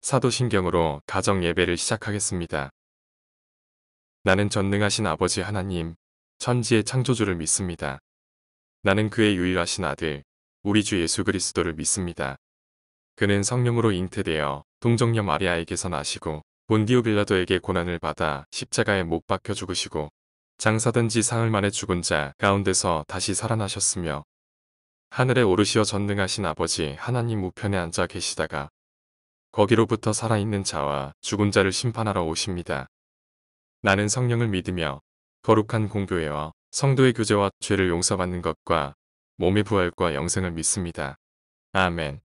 사도신경으로 가정 예배를 시작하겠습니다. 나는 전능하신 아버지 하나님, 천지의 창조주를 믿습니다. 나는 그의 유일하신 아들, 우리 주 예수 그리스도를 믿습니다. 그는 성령으로 잉태되어 동정녀 마리아에게서 나시고 본디오 빌라도에게 고난을 받아 십자가에 못 박혀 죽으시고 장사된 지 사흘 만에 죽은 자 가운데서 다시 살아나셨으며 하늘에 오르시어 전능하신 아버지 하나님 우편에 앉아 계시다가 거기로부터 살아있는 자와 죽은 자를 심판하러 오십니다. 나는 성령을 믿으며 거룩한 공교회와 성도의 교제와 죄를 용서받는 것과 몸의 부활과 영생을 믿습니다. 아멘.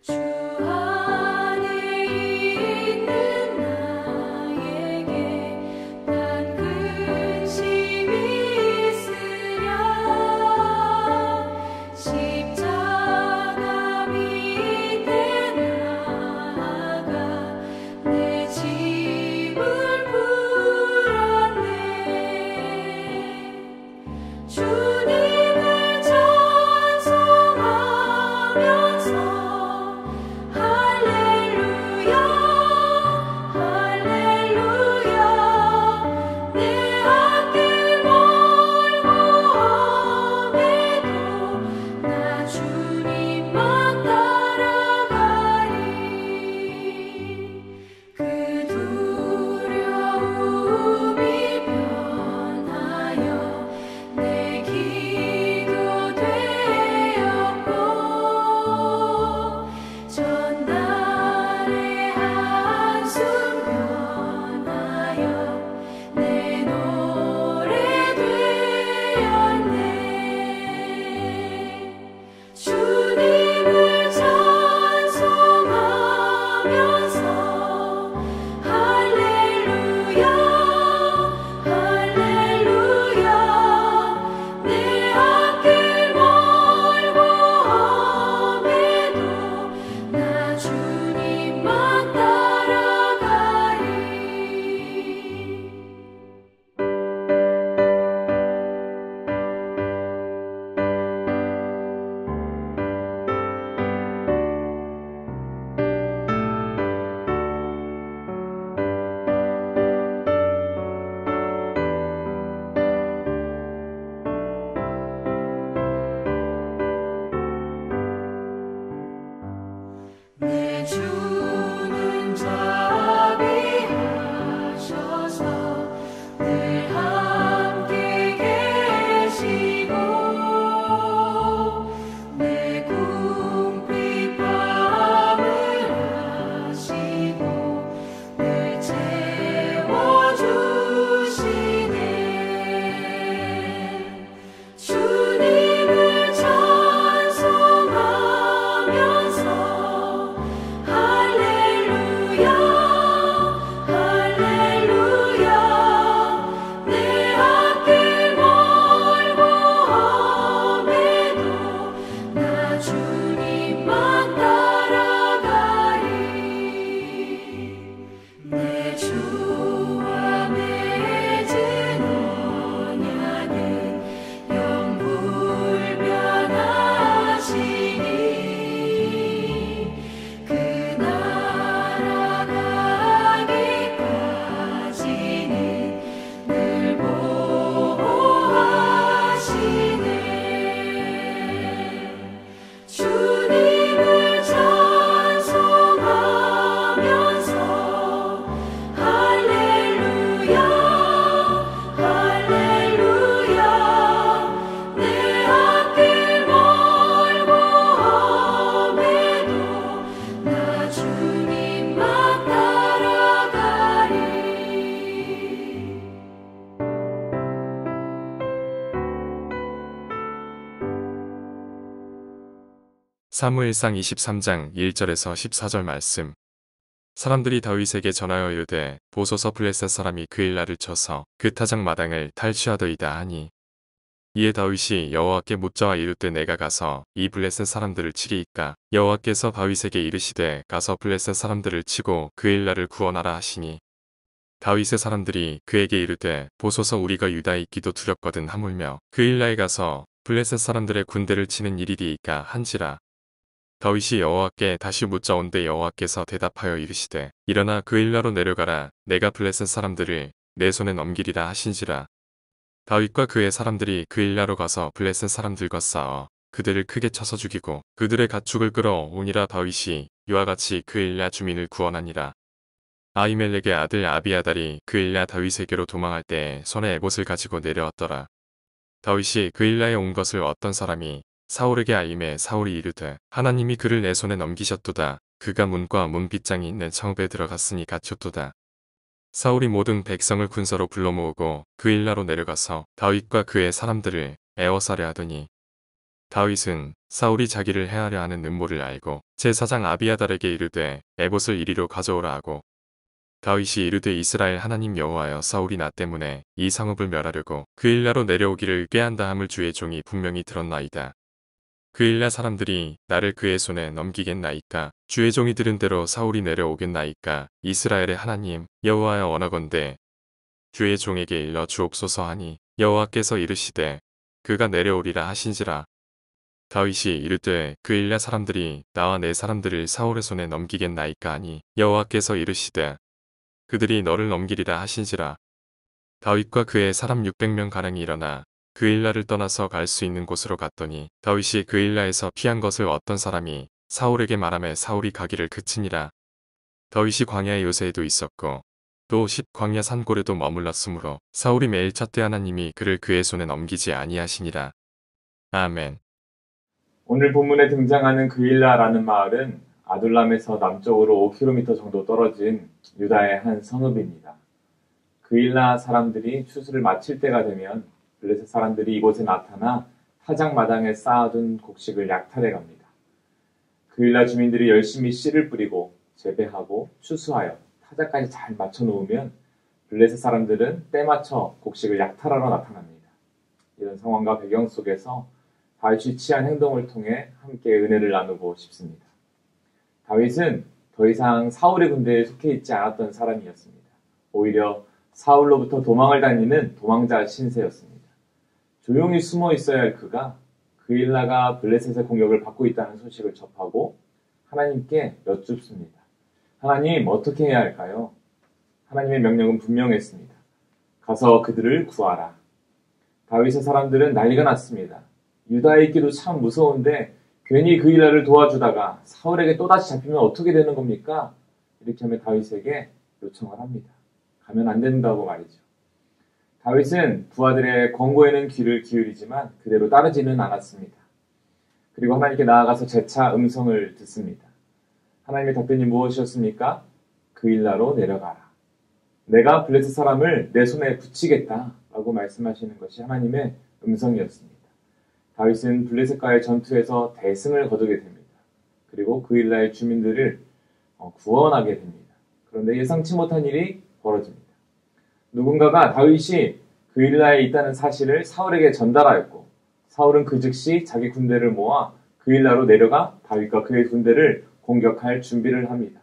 주 안에 있는 나에게 난 근심이 있으랴 십자가 밑에 나아가 내 짐을 풀었네 주님을 찬송하면서 할렐루야 할렐루야 내 앞길 멀고 험해도 나 주님만 따라가리 그 두려움이 변하여 내 기도 되었고 전날의 한숨 변하여 내 노래 되었네 주님을 찬송하면서 할렐루야 할렐루야 내 앞길 멀고 험해도 나 주님만 따라가리 내 주는 자비하셔서 늘 함께 계시고 내 궁핍함을 아시고 늘 채워주시네 주님을 찬송하면서 할렐루야 할렐루야 내 앞길 멀고 험해도 나 주님만 따라가리 내 주와 맺은 언약은 영불변하시니 그 나라 가기까지는 늘 보호하시네 주님을 찬송하면서 할렐루야 할렐루야 내 앞길 멀고 험해도 나 주님만 따라가리 사무엘상 23장 1절에서 14절 말씀. 사람들이 다윗에게 전하여 이르되 보소서 블레셋 사람이 그일라를 쳐서 그 타작 마당을 탈취하더이다 하니 이에 다윗이 여호와께 묻자와 이르되 내가 가서 이 블레셋 사람들을 치리이까 여호와께서 다윗에게 이르시되 가서 블레셋 사람들을 치고 그일라를 구원하라 하시니 다윗의 사람들이 그에게 이르되 보소서 우리가 유다에 있기도 두렵거든 하물며 그일라에 가서 블레셋 사람들의 군대를 치는 일이리이까 한지라. 다윗이 여호와께 다시 묻자온데 여호와께서 대답하여 이르시되 일어나 그일라로 내려가라 내가 블레셋 사람들을 내 손에 넘기리라 하신지라. 다윗과 그의 사람들이 그일라로 가서 블레셋 사람들과 싸워 그들을 크게 쳐서 죽이고 그들의 가축을 끌어오니라. 다윗이 이와 같이 그일라 주민을 구원하니라. 아히멜렉의 아들 아비아달이 그일라 다윗에게로 도망할 때에 손에 에봇을 가지고 내려왔더라. 다윗이 그일라에 온 것을 어떤 사람이 사울에게 알림해 사울이 이르되 하나님이 그를 내 손에 넘기셨도다. 그가 문과 문빗장이 있는 성읍에 들어갔으니 갇혔도다. 사울이 모든 백성을 군사로 불러 모으고 그일라로 내려가서 다윗과 그의 사람들을 애워싸려 하더니 다윗은 사울이 자기를 해하려 하는 음모를 알고 제사장 아비아달에게 이르되 에봇을 이리로 가져오라 하고 다윗이 이르되 이스라엘 하나님 여호와여 사울이 나 때문에 이 성읍을 멸하려고 그일라로 내려오기를 꾀한다 함을 주의 종이 분명히 들었나이다. 그일라 사람들이 나를 그의 손에 넘기겠나이까 주의 종이 들은 대로 사울이 내려오겠나이까 이스라엘의 하나님 여호와여 원하건대 주의 종에게 일러 주옵소서 하니 여호와께서 이르시되 그가 내려오리라 하신지라. 다윗이 이르되 그일라 사람들이 나와 내 사람들을 사울의 손에 넘기겠나이까 하니 여호와께서 이르시되 그들이 너를 넘기리라 하신지라. 다윗과 그의 사람 600명 가량이 일어나 그일라를 떠나서 갈 수 있는 곳으로 갔더니 다윗이 그일라에서 피한 것을 어떤 사람이 사울에게 말하며 사울이 가기를 그치니라. 다윗이 광야의 요새에도 있었고 또 광야 산골에도 머물렀으므로 사울이 매일 찾되 하나님이 그를 그의 손에 넘기지 아니하시니라. 아멘. 오늘 본문에 등장하는 그일라라는 마을은 아둘람에서 남쪽으로 5km 정도 떨어진 유다의 한 성읍입니다. 그일라 사람들이 추수를 마칠 때가 되면 블레셋 사람들이 이곳에 나타나 타작 마당에 쌓아둔 곡식을 약탈해 갑니다. 그일라 주민들이 열심히 씨를 뿌리고 재배하고 추수하여 타작까지 잘 맞춰 놓으면 블레셋 사람들은 때 맞춰 곡식을 약탈하러 나타납니다. 이런 상황과 배경 속에서 다윗이 취한 행동을 통해 함께 은혜를 나누고 싶습니다. 다윗은 더 이상 사울의 군대에 속해 있지 않았던 사람이었습니다. 오히려 사울로부터 도망을 다니는 도망자 신세였습니다. 조용히 숨어 있어야 할 그가 그일라가 블레셋의 공격을 받고 있다는 소식을 접하고 하나님께 여쭙습니다. 하나님, 어떻게 해야 할까요? 하나님의 명령은 분명했습니다. 가서 그들을 구하라. 다윗의 사람들은 난리가 났습니다. 유다에 있기도 참 무서운데 괜히 그일라를 도와주다가 사울에게 또다시 잡히면 어떻게 되는 겁니까? 이렇게 하면 다윗에게 요청을 합니다. 가면 안 된다고 말이죠. 다윗은 부하들의 권고에는 귀를 기울이지만 그대로 따르지는 않았습니다. 그리고 하나님께 나아가서 재차 음성을 듣습니다. 하나님의 답변이 무엇이었습니까? 그일라로 내려가라. 내가 블레셋 사람을 내 손에 붙이겠다 라고 말씀하시는 것이 하나님의 음성이었습니다. 다윗은 블레셋과의 전투에서 대승을 거두게 됩니다. 그리고 그일라의 주민들을 구원하게 됩니다. 그런데 예상치 못한 일이 벌어집니다. 누군가가 다윗이 그일라에 있다는 사실을 사울에게 전달하였고 사울은 그 즉시 자기 군대를 모아 그일라로 내려가 다윗과 그의 군대를 공격할 준비를 합니다.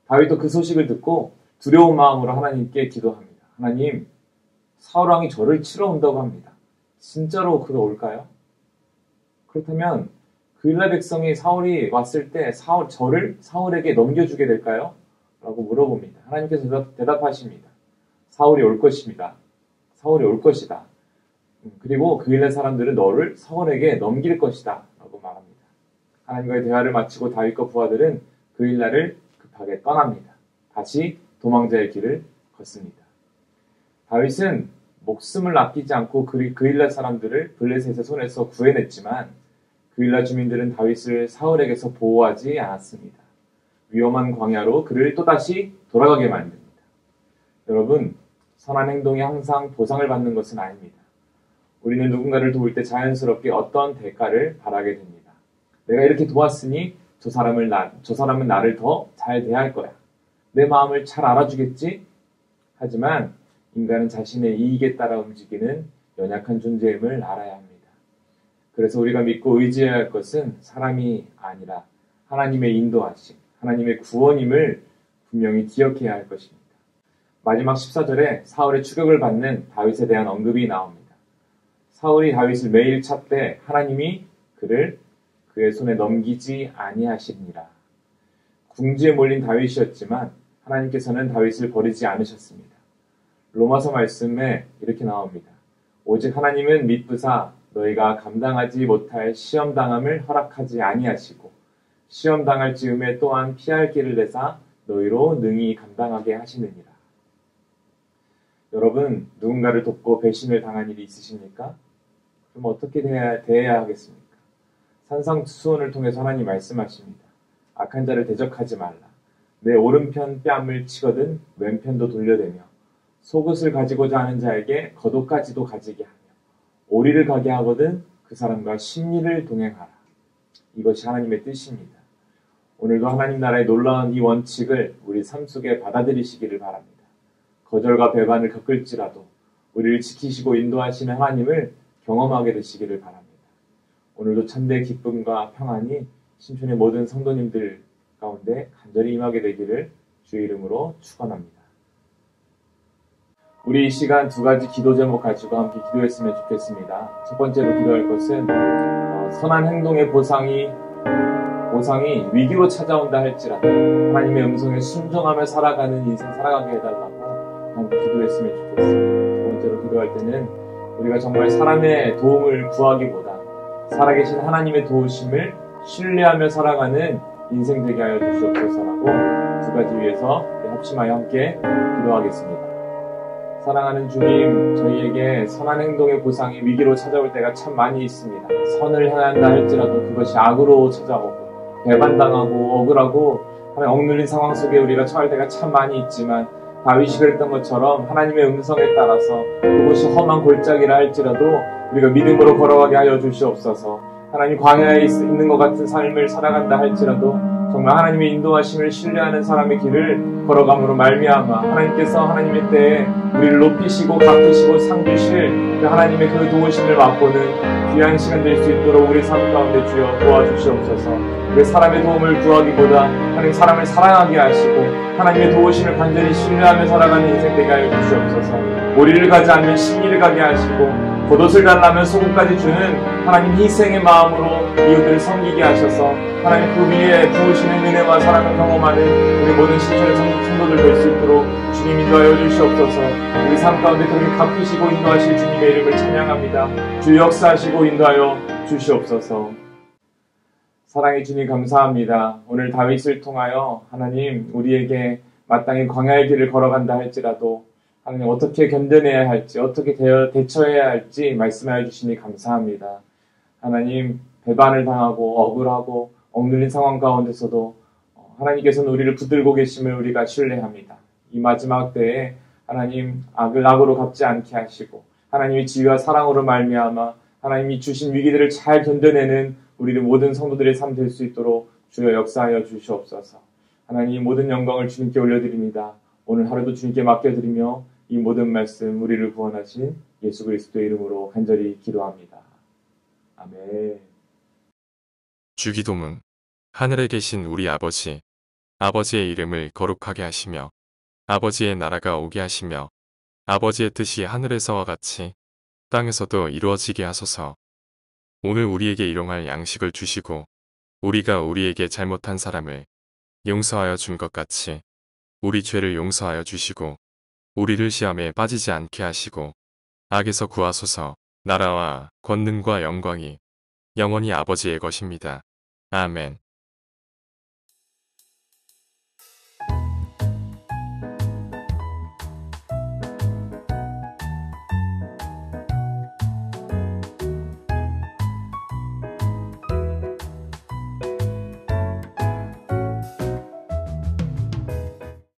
다윗도 그 소식을 듣고 두려운 마음으로 하나님께 기도합니다. 하나님, 사울왕이 저를 치러 온다고 합니다. 진짜로 그가 올까요? 그렇다면 그일라 백성이 사울이 왔을 때 저를 사울에게 넘겨주게 될까요? 라고 물어봅니다. 하나님께서 대답하십니다. 사울이 올 것입니다. 사울이 올 것이다. 그리고 그일라 사람들은 너를 사울에게 넘길 것이다. 라고 말합니다. 하나님과의 대화를 마치고 다윗과 부하들은 그일라를 급하게 떠납니다. 다시 도망자의 길을 걷습니다. 다윗은 목숨을 아끼지 않고 그일라 사람들을 블레셋의 손에서 구해냈지만 그일라 주민들은 다윗을 사울에게서 보호하지 않았습니다. 위험한 광야로 그를 또다시 돌아가게 만듭니다. 여러분, 선한 행동이 항상 보상을 받는 것은 아닙니다. 우리는 누군가를 도울 때 자연스럽게 어떤 대가를 바라게 됩니다. 내가 이렇게 도왔으니 저 사람은 나를 더 잘 대할 거야. 내 마음을 잘 알아주겠지? 하지만 인간은 자신의 이익에 따라 움직이는 연약한 존재임을 알아야 합니다. 그래서 우리가 믿고 의지해야 할 것은 사람이 아니라 하나님의 인도하심, 하나님의 구원임을 분명히 기억해야 할 것입니다. 마지막 14절에 사울의 추격을 받는 다윗에 대한 언급이 나옵니다. 사울이 다윗을 매일 찾되 하나님이 그를 그의 손에 넘기지 아니하시니라. 궁지에 몰린 다윗이었지만 하나님께서는 다윗을 버리지 않으셨습니다. 로마서 말씀에 이렇게 나옵니다. 오직 하나님은 믿으사 너희가 감당하지 못할 시험당함을 허락하지 아니하시고 시험당할 즈음에 또한 피할 길을 내사 너희로 능히 감당하게 하시느니라. 여러분, 누군가를 돕고 배신을 당한 일이 있으십니까? 그럼 어떻게 대해야 하겠습니까? 산상수훈을 통해서 하나님 말씀하십니다. 악한 자를 대적하지 말라. 내 오른편 뺨을 치거든 왼편도 돌려대며 속옷을 가지고자 하는 자에게 겉옷까지도 가지게 하며 오리를 가게 하거든 그 사람과 심리를 동행하라. 이것이 하나님의 뜻입니다. 오늘도 하나님 나라의 놀라운 이 원칙을 우리 삶 속에 받아들이시기를 바랍니다. 거절과 배반을 겪을지라도 우리를 지키시고 인도하시는 하나님을 경험하게 되시기를 바랍니다. 오늘도 참된 기쁨과 평안이 신촌의 모든 성도님들 가운데 간절히 임하게 되기를 주의 이름으로 축원합니다. 우리 이 시간 두 가지 기도 제목 가지고 함께 기도했으면 좋겠습니다. 첫 번째로 기도할 것은 선한 행동의 보상이 위기로 찾아온다 할지라도 하나님의 음성에 순종하며 살아가는 인생 살아가게 해달라고 함께 기도했으면 좋겠습니다. 두 번째로 기도할 때는 우리가 정말 사람의 도움을 구하기보다 살아계신 하나님의 도우심을 신뢰하며 살아가는 인생 되게 하여 주시옵소서라고 두 가지 위해서 합심하여 함께 기도하겠습니다. 사랑하는 주님, 저희에게 선한 행동의 보상이 위기로 찾아올 때가 참 많이 있습니다. 선을 행한다 할지라도 그것이 악으로 찾아오고 배반당하고 억울하고 억눌린 상황 속에 우리가 처할 때가 참 많이 있지만 다윗이 그랬던 것처럼 하나님의 음성에 따라서 그것이 험한 골짜기라 할지라도 우리가 믿음으로 걸어가게 하여 주시옵소서. 하나님 광야에 있는 것 같은 삶을 살아간다 할지라도 정말 하나님의 인도하심을 신뢰하는 사람의 길을 걸어감으로 말미암아 하나님께서 하나님의 때에 우리를 높이시고 갚으시고 상 주실 그 하나님의 그 도우심을 맛보는 귀한 시간 될 수 있도록 우리 삶 가운데 주여 도와주시옵소서. 그 사람의 도움을 구하기보다 하나님 사람을 사랑하게 하시고 하나님의 도우심을 간절히 신뢰하며 살아가는 인생 되게 하여 주시옵소서. 오리를 가지 않으면 심리를 가게 하시고 겉옷을 달라면 속옷까지 주는 하나님 희생의 마음으로 이웃들을 섬기게 하셔서 하나님 그 위에 부으시는 은혜와 사랑을 경험하는 우리 모든 신천의 성도들 될 수 있도록 주님 인도하여 주시옵소서. 우리 삶 가운데 그렇게 갚으시고 인도하실 주님의 이름을 찬양합니다. 주 역사하시고 인도하여 주시옵소서. 사랑의 주님 감사합니다. 오늘 다윗을 통하여 하나님 우리에게 마땅히 광야의 길을 걸어간다 할지라도 하나님 어떻게 견뎌내야 할지 어떻게 대처해야 할지 말씀하여 주시니 감사합니다. 하나님 배반을 당하고 억울하고 억눌린 상황 가운데서도 하나님께서는 우리를 붙들고 계심을 우리가 신뢰합니다. 이 마지막 때에 하나님 악을 악으로 갚지 않게 하시고 하나님의 지혜와 사랑으로 말미암아 하나님이 주신 위기들을 잘 견뎌내는 우리들 모든 성도들의 삶 될 수 있도록 주여 역사하여 주시옵소서. 하나님 모든 영광을 주님께 올려드립니다. 오늘 하루도 주님께 맡겨드리며 이 모든 말씀 우리를 구원하신 예수 그리스도의 이름으로 간절히 기도합니다. 아멘. 주기도문. 하늘에 계신 우리 아버지, 아버지의 이름을 거룩하게 하시며 아버지의 나라가 오게 하시며 아버지의 뜻이 하늘에서와 같이 땅에서도 이루어지게 하소서. 오늘 우리에게 일용할 양식을 주시고 우리가 우리에게 잘못한 사람을 용서하여 준 것 같이 우리 죄를 용서하여 주시고 우리를 시험에 빠지지 않게 하시고 악에서 구하소서. 나라와 권능과 영광이 영원히 아버지의 것입니다. 아멘.